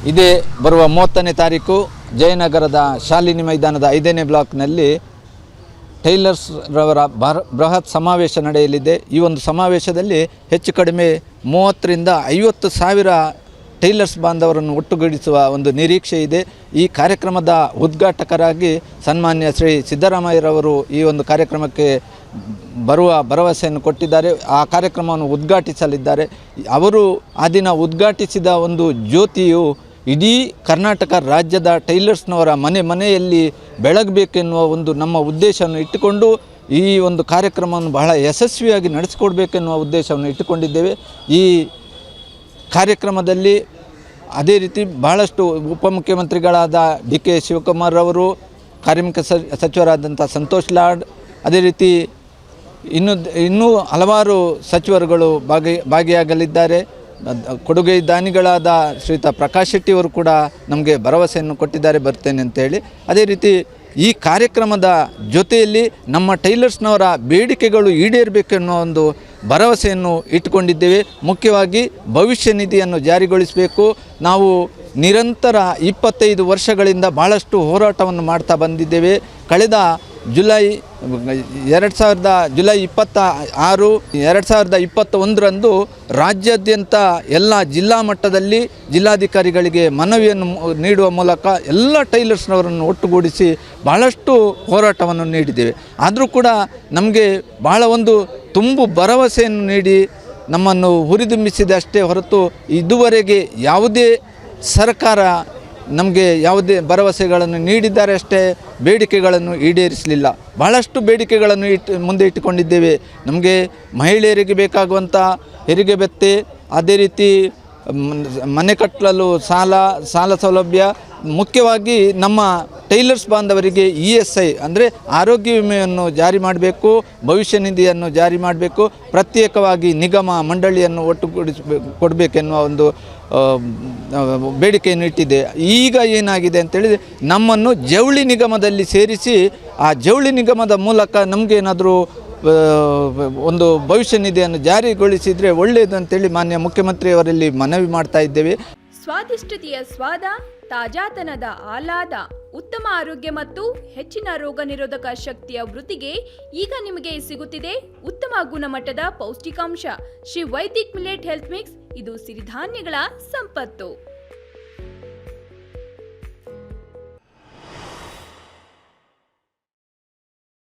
ಇದೇ ಬರುವ 30ನೇ ತಾರೀಕು ಜಯನಗರದ ಶಾಲಿನಿ ಮೈದಾನದ 5ನೇ ಬ್ಲಾಕ್ನಲ್ಲಿ ಟೈಲರ್ಸ್ ರವರ ಬೃಹತ್ ಸಮಾವೇಶ ನಡೆಯಲಿದೆ. ಈ ಒಂದು ಸಮಾವೇಶದಲ್ಲಿ ಹೆಚ್ಚು ಕಡಿಮೆ 30ರಿಂದ 50 ಸಾವಿರ ಟೈಲರ್ಸ್ ಬಾಂಧವರನ್ನು ಒಟ್ಟುಗೂಡಿಸುವ ಒಂದು ನಿರೀಕ್ಷೆ ಇದೆ. ಈ ಕಾರ್ಯಕ್ರಮದ ಉದ್ಘಾಟಕರಾಗಿ ಸನ್ಮಾನ್ಯ ಶ್ರೀ ಸಿದ್ದರಾಮಯ್ಯರವರು ಈ ಒಂದು ಕಾರ್ಯಕ್ರಮಕ್ಕೆ ಬರುವ ಭರವಸೆಯನ್ನು ಕೊಟ್ಟಿದ್ದಾರೆ. ಆ ಕಾರ್ಯಕ್ರಮವನ್ನು ಉದ್ಘಾಟಿಸಲಿದ್ದಾರೆ. ಅವರು ಆ ದಿನ ಉದ್ಘಾಟಿಸಿದ ಒಂದು ಜ್ಯೋತಿಯು ಇಡೀ ಕರ್ನಾಟಕ ರಾಜ್ಯದ ಟೈಲರ್ಸ್ನವರ ಮನೆಯಲ್ಲಿ ಬೆಳಗಬೇಕೆನ್ನುವ ಒಂದು ನಮ್ಮ ಉದ್ದೇಶವನ್ನು ಇಟ್ಟುಕೊಂಡು ಈ ಒಂದು ಕಾರ್ಯಕ್ರಮವನ್ನು ಬಹಳ ಯಶಸ್ವಿಯಾಗಿ ನಡೆಸಿಕೊಡ್ಬೇಕೆನ್ನುವ ಉದ್ದೇಶವನ್ನು ಇಟ್ಟುಕೊಂಡಿದ್ದೇವೆ. ಈ ಕಾರ್ಯಕ್ರಮದಲ್ಲಿ ಅದೇ ರೀತಿ ಬಹಳಷ್ಟು ಉಪಮುಖ್ಯಮಂತ್ರಿಗಳಾದ ಡಿ ಕೆ ಶಿವಕುಮಾರ್ ಅವರು, ಕಾರ್ಮಿಕ ಸಚಿವರಾದಂಥ ಸಂತೋಷ್ ಲಾಡ್, ಅದೇ ರೀತಿ ಇನ್ನೂ ಹಲವಾರು ಸಚಿವರುಗಳು ಭಾಗಿಯಾಗಲಿದ್ದಾರೆ. ಕೊಡುಗೆ ದಾನಿಗಳಾದ ಶ್ರೀಯುತ ಪ್ರಕಾಶ್ ಶೆಟ್ಟಿ ಅವರು ಕೂಡ ನಮಗೆ ಭರವಸೆಯನ್ನು ಕೊಟ್ಟಿದ್ದಾರೆ, ಬರ್ತೇನೆ ಅಂತೇಳಿ. ಅದೇ ರೀತಿ ಈ ಕಾರ್ಯಕ್ರಮದ ಜೊತೆಯಲ್ಲಿ ನಮ್ಮ ಟೈಲರ್ಸ್ನವರ ಬೇಡಿಕೆಗಳು ಈಡೇರಬೇಕೆನ್ನುವ ಒಂದು ಭರವಸೆಯನ್ನು ಇಟ್ಟುಕೊಂಡಿದ್ದೇವೆ. ಮುಖ್ಯವಾಗಿ ಭವಿಷ್ಯ ನಿಧಿಯನ್ನು ಜಾರಿಗೊಳಿಸಬೇಕು. ನಾವು ನಿರಂತರ 25 ವರ್ಷಗಳಿಂದ ಭಾಳಷ್ಟು ಹೋರಾಟವನ್ನು ಮಾಡ್ತಾ ಬಂದಿದ್ದೇವೆ. ಕಳೆದ ಜುಲೈ 26, 2021ರಂದು ರಾಜ್ಯಾದ್ಯಂತ ಎಲ್ಲ ಜಿಲ್ಲಾ ಮಟ್ಟದಲ್ಲಿ ಜಿಲ್ಲಾಧಿಕಾರಿಗಳಿಗೆ ಮನವಿಯನ್ನು ನೀಡುವ ಮೂಲಕ ಎಲ್ಲ ಟೈಲರ್ಸ್ನವರನ್ನು ಒಟ್ಟುಗೂಡಿಸಿ ಬಹಳಷ್ಟು ಹೋರಾಟವನ್ನು ನೀಡಿದ್ದೇವೆ. ಆದರೂ ಕೂಡ ನಮಗೆ ಬಹಳ ಒಂದು ತುಂಬು ಭರವಸೆಯನ್ನು ನೀಡಿ ನಮ್ಮನ್ನು ಹುರಿದುಂಬಿಸಿದೆ ಅಷ್ಟೇ ಹೊರತು ಇದುವರೆಗೆ ಯಾವುದೇ ಸರ್ಕಾರ ನಮಗೆ ಯಾವುದೇ ಭರವಸೆಗಳನ್ನು ನೀಡಿದ್ದಾರೆ ಅಷ್ಟೇ, ಬೇಡಿಕೆಗಳನ್ನು ಈಡೇರಿಸಲಿಲ್ಲ. ಬಹಳಷ್ಟು ಬೇಡಿಕೆಗಳನ್ನು ಮುಂದೆ ಇಟ್ಟುಕೊಂಡಿದ್ದೇವೆ. ನಮಗೆ ಮಹಿಳೆಯರಿಗೆ ಬೇಕಾಗುವಂಥ ಹೆರಿಗೆ ಭತ್ಯೆ, ಅದೇ ರೀತಿ ಮನೆ ಕಟ್ಟಲು ಸಾಲ ಸೌಲಭ್ಯ, ಮುಖ್ಯವಾಗಿ ನಮ್ಮ ಟೈಲರ್ಸ್ ಬಾಂಧವರಿಗೆ ESI ಅಂದರೆ ಆರೋಗ್ಯ ವಿಮೆಯನ್ನು ಜಾರಿ ಮಾಡಬೇಕು, ಭವಿಷ್ಯ ನಿಧಿಯನ್ನು ಜಾರಿ ಮಾಡಬೇಕು, ಪ್ರತ್ಯೇಕವಾಗಿ ನಿಗಮ ಮಂಡಳಿಯನ್ನು ಕೊಡಬೇಕೆನ್ನುವ ಒಂದು ಬೇಡಿಕೆಯನ್ನು ಇಟ್ಟಿದೆ. ಈಗ ಏನಾಗಿದೆ ಅಂತೇಳಿದರೆ ನಮ್ಮನ್ನು ಜವಳಿ ನಿಗಮದಲ್ಲಿ ಸೇರಿಸಿ ಆ ಜವಳಿ ನಿಗಮದ ಮೂಲಕ ನಮಗೇನಾದರೂ ಒಂದು ಭವಿಷ್ಯ ನಿಧಿಯನ್ನು ಜಾರಿಗೊಳಿಸಿದರೆ ಒಳ್ಳೆಯದು ಅಂತೇಳಿ ಮಾನ್ಯ ಮುಖ್ಯಮಂತ್ರಿಯವರಲ್ಲಿ ಮನವಿ ಮಾಡ್ತಾ ಇದ್ದೇವೆ. ಸ್ವಾದಿಷ್ಟತೆಯ ಸ್ವಾದ, ತಾಜಾತನದ ಆಹ್ಲಾದ, ಉತ್ತಮ ಆರೋಗ್ಯ ಮತ್ತು ಹೆಚ್ಚಿನ ರೋಗ ನಿರೋಧಕ ಶಕ್ತಿಯ ವೃತ್ತಿಗೆ ಈಗ ನಿಮಗೆ ಸಿಗುತ್ತಿದೆ ಉತ್ತಮ ಗುಣಮಟ್ಟದ ಪೌಷ್ಟಿಕಾಂಶ. Shri Vaidik millet health mix, ಇದು ಸಿರಿಧಾನ್ಯಗಳ ಸಂಪತ್ತು.